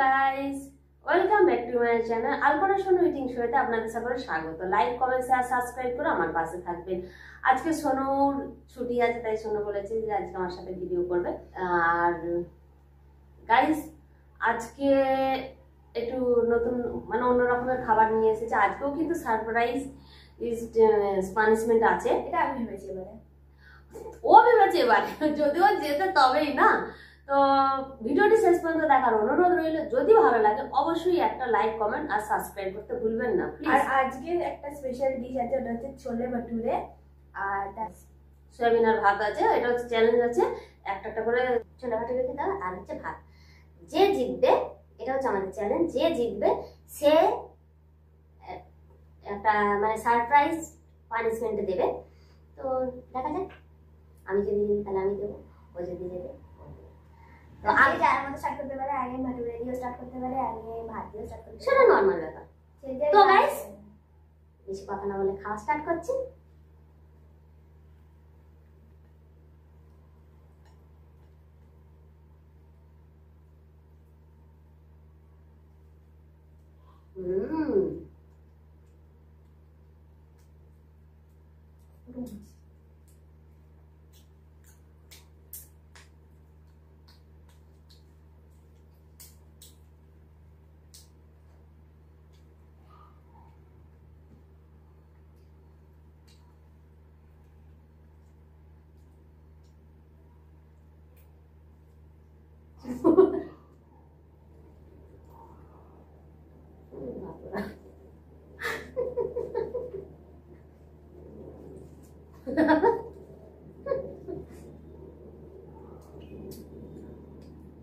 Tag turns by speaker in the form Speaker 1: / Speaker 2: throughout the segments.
Speaker 1: Guys, welcome back to my channel Alpana Sonu eating শোতে আপনাদের সকলকে স্বাগত। লাইক, কমেন্ট, শেয়ার, সাবস্ক্রাইব করে আমার পাশে থাকবেন। আজকে সোনুর ছুটি আছে, তাই সোনু বলেছে যে আজকে আমার সাথে ভিডিও করবে। আর গাইস, আজকে একটু নতুন মানে অন্য রকমের খাবার নিয়ে এসেছে। আজকেও কিন্তু সারপ্রাইজ পানিশমেন্ট আছে।
Speaker 2: এটা আমি ভেবেছি এবারে,
Speaker 1: ও ভেবেছে এবারে যদিও যেতে তবেই না। তো ভিডিওটি শেষ পর্যন্ত দেখার অনুরোধ রইল। যদি ভালো লাগে অবশ্যই একটা লাইক, কমেন্ট আর সাবস্ক্রাইব করতে ভুলবেন না প্লিজ।
Speaker 2: আর আজকে একটা স্পেশাল ডিশ আছে, ওটা হচ্ছে ছোলে ভাটুরে আর
Speaker 1: সয়াবিন আর ভাত আছে। এটা হচ্ছে চ্যালেঞ্জ আছে, একটা করে ছোলে ভাটুরে খেতে হবে আর হচ্ছে ভাত। যে জিতবে, এটা হচ্ছে আমাদের চ্যালেঞ্জ, যে জিতবে সে একটা মানে সারপ্রাইজ পানিশমেন্ট দেবে। তো দেখা যাক, আমি যদি দিই তাহলে আমি দেবো, ও যদি দেবে। তো
Speaker 2: আগে যার মধ্যে স্টার্ট করতে পারে, আগে ভাটুরে দিয়ে স্টার্ট করতে পারে, আগে ভাত দিয়ে স্টার্ট করতে পারে,
Speaker 1: সেটা নর্মাল ব্যাপার। তো গাইস, বেশি কথা না বলে খাওয়া স্টার্ট করছি।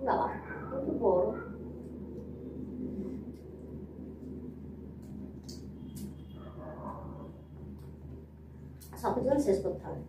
Speaker 1: বাবা একটু বড়। সবকিছু শেষ করতে হবে।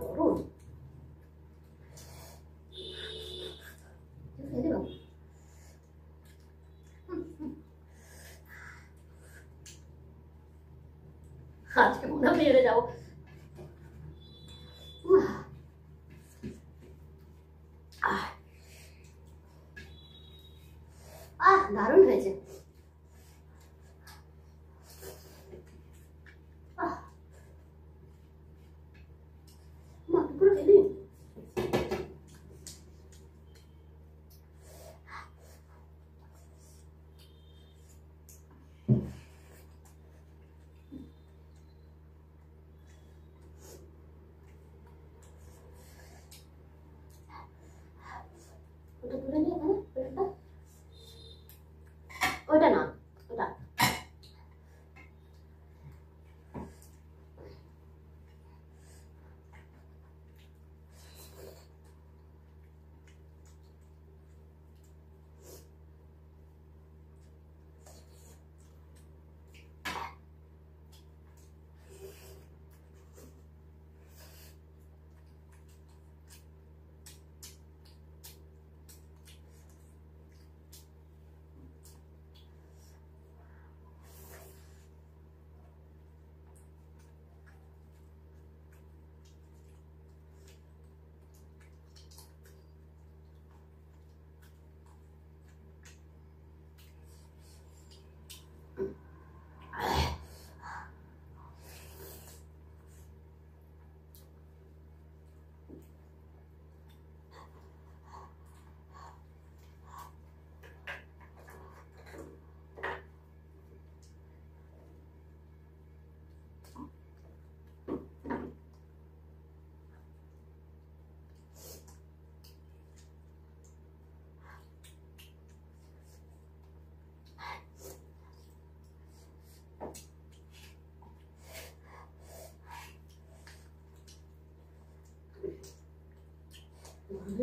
Speaker 1: গরম আজকে মনে হয় বেড়ে যাবো। দারুণ হয়েছে। পুরো খেলি ওটা তুলে নিয়ে এখানে প্লেটটা, ওটা না ওটা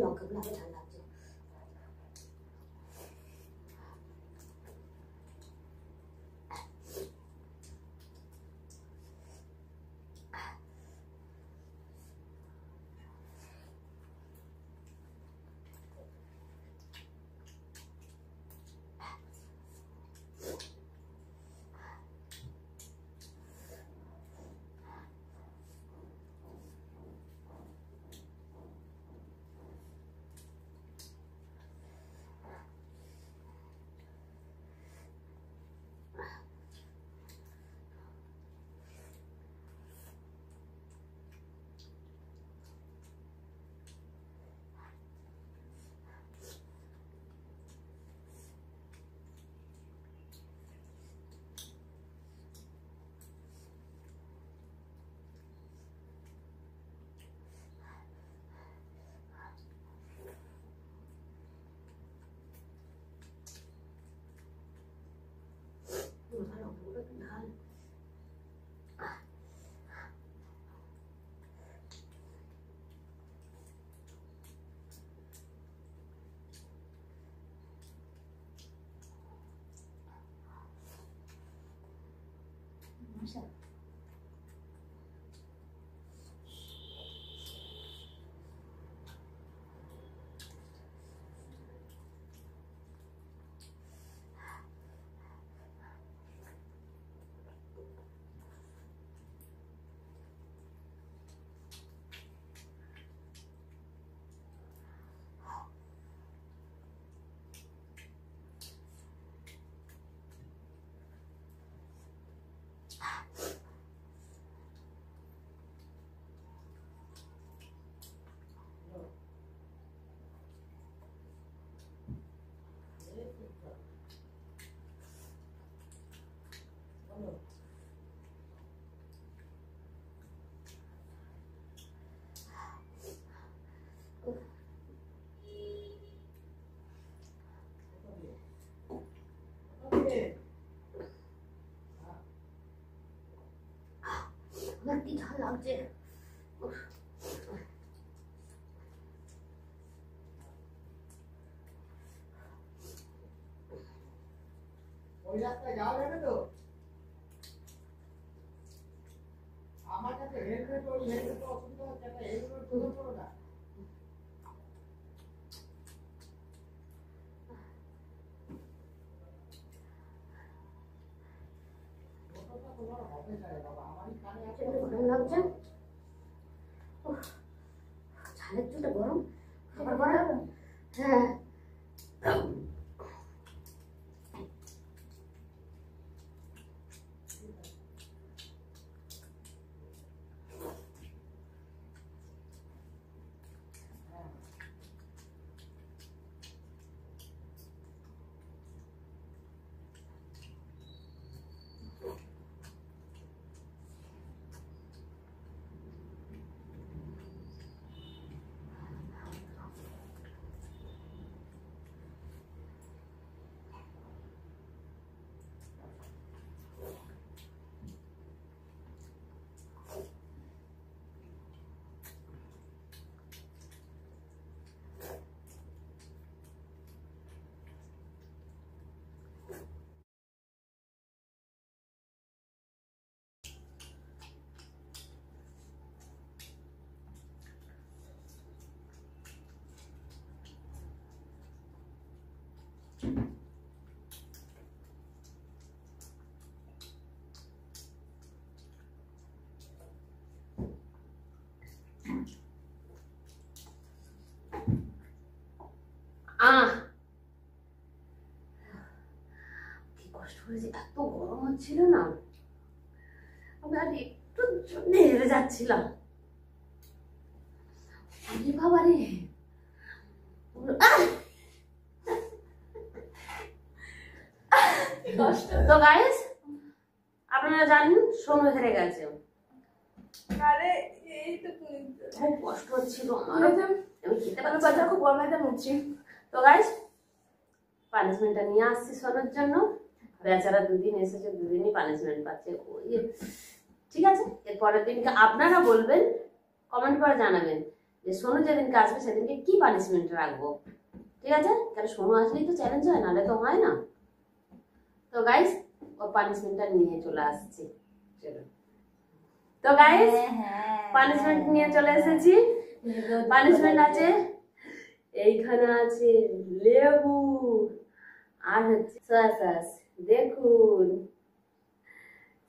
Speaker 1: লঙ্কাগুলো আরো ঠান্ডা লাগছে। লঙ্কাগুলো ঢাল। আমার কি ঝাল লাগছে।
Speaker 3: ওই রাস্তায় যাওয়া যাবে তো? আমার কাছে হেলমেট, ওই হেলমেট অসুবিধা হচ্ছে, একটা হেলমেট খুলে পড়ো না। তোমার হবে না রে বাবা, আমারই কানে আছে।
Speaker 1: গরম লাগছে, ঝালের চুটা গরম, খাবার গরম। হ্যাঁ কি কষ্ট হয়েছে, এত গরম হচ্ছিল না, আমি আর একটুর জন্য হেরে যাচ্ছিলাম। বাবা রে, তো গাইস আপনারা জানেন সোনু হেরে গেছে।
Speaker 2: আরে এই তো
Speaker 1: খুব কষ্ট হচ্ছিল আমার, আমি খেতে পারছি
Speaker 2: বাচ্চা
Speaker 1: না।
Speaker 2: খুব গরমাইতে মুছি।
Speaker 1: তো গাইস পানিশমেন্টটা নিয়ে আসছি সোনুর জন্য। বেচারা দুদিন এসেছে, দুদিনই পানিশমেন্ট পাচ্ছে। ঠিক আছে, এর পরের দিনকে আপনারা বলবেন, কমেন্ট করে জানাবেন যে সোনু যেদিনকে আসবে সেদিনকে কি পানিশমেন্ট রাখবো। ঠিক আছে, কারণ সোনু আসলেই তো চ্যালেঞ্জ হয়, নাহলে তো হয় না। তো গাইস ও পানিশমেন্টটা নিয়ে চলে আসছি। চলো তো গাইস পানিশমেন্ট নিয়ে চলে এসেছি। পানিশমেন্ট আছে, এইখানে আছে লেবু আর হচ্ছে সয়া সস। দেখুন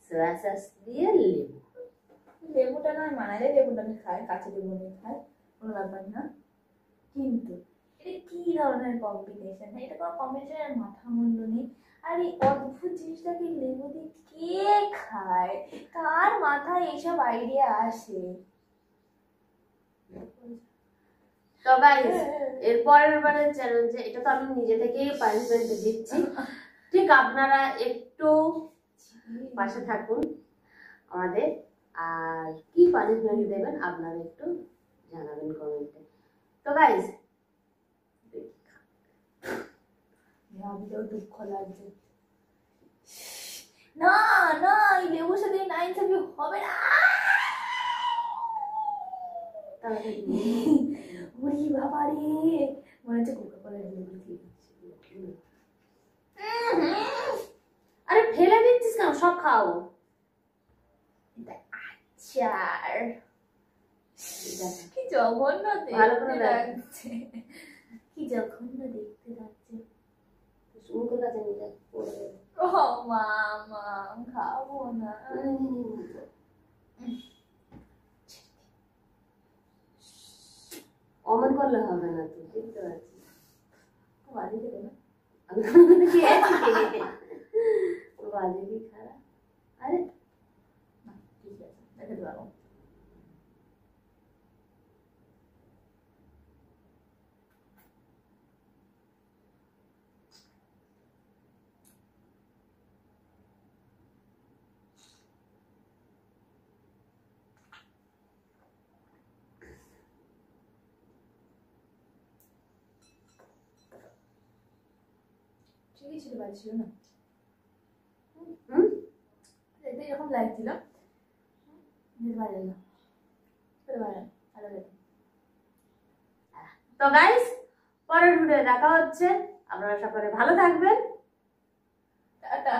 Speaker 1: সয়া সস দিয়ে লেবু।
Speaker 2: লেবুটা নয় মানালে, লেবুটা আমি খাই, কাঁচা লেবু নিয়ে খাই, কোনো ব্যাপার না। কিন্তু এটা কি ধরনের কম্বিনেশন? এটা কোনো কম্বিনেশনের মাথা মুন্ডু নেই। আর এই অদ্ভুত জিনিসটাকে লেবু দিয়ে কে খায়? কার মাথায় এইসব আইডিয়া আসে?
Speaker 1: তো গাইস এর পরের বারের চ্যালেঞ্জে এটা তো আমি নিজে থেকেই পানিশমেন্ট দিচ্ছি, ঠিক আপনারা একটু পাশে থাকুন আমাদের। আর কি পানিশমেন্ট দেবেন আপনারা একটু জানাবেন কমেন্টে। তো গাইস
Speaker 2: ভাবতেও দুঃখ লাগছে। না না, এই লেবুর সাথে না ইন্টারভিউ হবে না।
Speaker 1: তাহলে
Speaker 2: ওরে বাবা রে, মনে হচ্ছে কোকা-কোলা লেবু দিয়ে দিচ্ছি।
Speaker 1: আরে ফেলে দিচ্ছিস কেন, সব খাও।
Speaker 2: এটা আচার। কি জঘন্য
Speaker 1: ভালো করে
Speaker 2: দেখতে
Speaker 1: দেখ।
Speaker 2: লাগছে, কি জঘন্য দেখতে লাগছে।
Speaker 1: সুন্দর কাছে নিয়ে যা, পড়ে
Speaker 2: ও মামা, খাবো না।
Speaker 1: অমন করলে হবে না, তুই দেখতে পাচ্ছিস।
Speaker 2: বাড়ি দেবে না?
Speaker 1: আমি কোনোদিন খেয়েছি, ওর বাজে কি খারাপ। আরে
Speaker 2: না, ঠিক আছে, দেখাতে পারবো। ঠিকই ছিল, বাড়ি ছিল না। দেখতে এরকম লাগছিল, ভালো না।
Speaker 1: তো গাইস পরের ভিডিও দেখা হচ্ছে। আপনারা সকলে ভালো থাকবেন।
Speaker 2: টাটা।